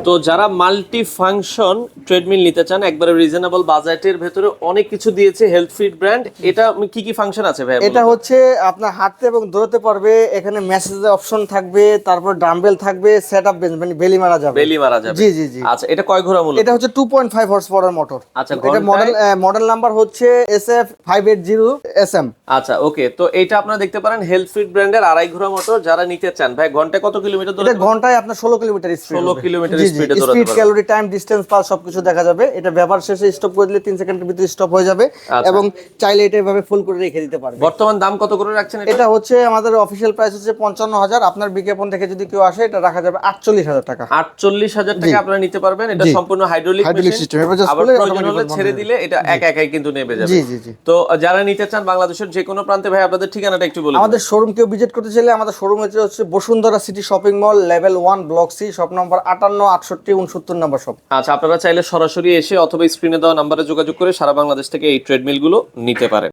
তো যারা multi function treadmill নিতে চান একবারে রিজনেবল বাজেটের ভেতরে অনেক কিছু দিয়েছে হেলথ ফিট ব্র্যান্ড। এটা কি কি ফাংশন আছে ভাই? এটা হচ্ছে আপনার হাঁটতে এবং দৌড়াতে পারবে, এখানে মেসেজের অপশন থাকবে, তারপর ডাম্বেল থাকবে, সেটআপ বেঞ্চ মানে বেলি মারা যাবে। বেলি মারা যাবে, জি জি জি। আচ্ছা এটা কয় ঘোড়া মূলত? এটা হচ্ছে 2.5 হর্স পাওয়ার মোটর। আচ্ছা এটা মডেল নাম্বার হচ্ছে SF580SM। আচ্ছা ওকে, তো এটা আপনারা দেখতে পারেন হেলথ ফিট ব্র্যান্ডের 2.5 ঘোড়া মোটর। যারা নিতে চান ভাই ঘন্টায় কত কিলোমিটার এটা দৌড়াতে? ঘন্টায় আপনার 16 কিলোমিটার স্পিড। 16 কিলোমিটার স্পিডে দৌড়াতে স্পিড, পারবেন। ক্যালোরি, টাইম, ডিসটেন্স, পালস সবকিছু দেখা যাবে। এটা ব্যবহার শেষে স্টপ করে দিলে 3 সেকেন্ডের ভিতরে স্টপ হয়ে যাবে এবং চাইলে এটা এভাবে ফুল করে রেখে দিতে পারবে। বর্তমান দাম কত করে রাখছেন এটা? এটা হচ্ছে আমাদের অফিশিয়াল প্রাইস হচ্ছে 55,000। আপনার বিজ্ঞাপন থেকে যদি কেউ আসে এটা রাখা যাবে 48,000 টাকা। 48,000 টাকা আপনারা নিতে পারবেন। এটা সম্পূর্ণ হাইড্রোলিক সিস্টেম। আবার প্রয়োজন হলে ছেড়ে দিলে এটা একাই কিন্তু নেমে যাবে। জি জি জি। তো যারা নিতে চান বাংলাদেশের যে কোনো প্রান্তে ভাই আপনাদের ঠিকানাটা একটু বলুন। আমাদের শোরুম কেউ ভিজিট করতে চাইলে আমাদের শোরুম হচ্ছে Bashundhara City shopping mall, level 1, block C, shop number 58, 68, 69 number shop. আচ্ছা আপনারা চাইলে সরাসরি এসে অথবা স্ক্রিনে দেওয়া নাম্বারে যোগাযোগ করে সারা বাংলাদেশ থেকে এই ট্রেডমিল গুলো নিতে পারেন।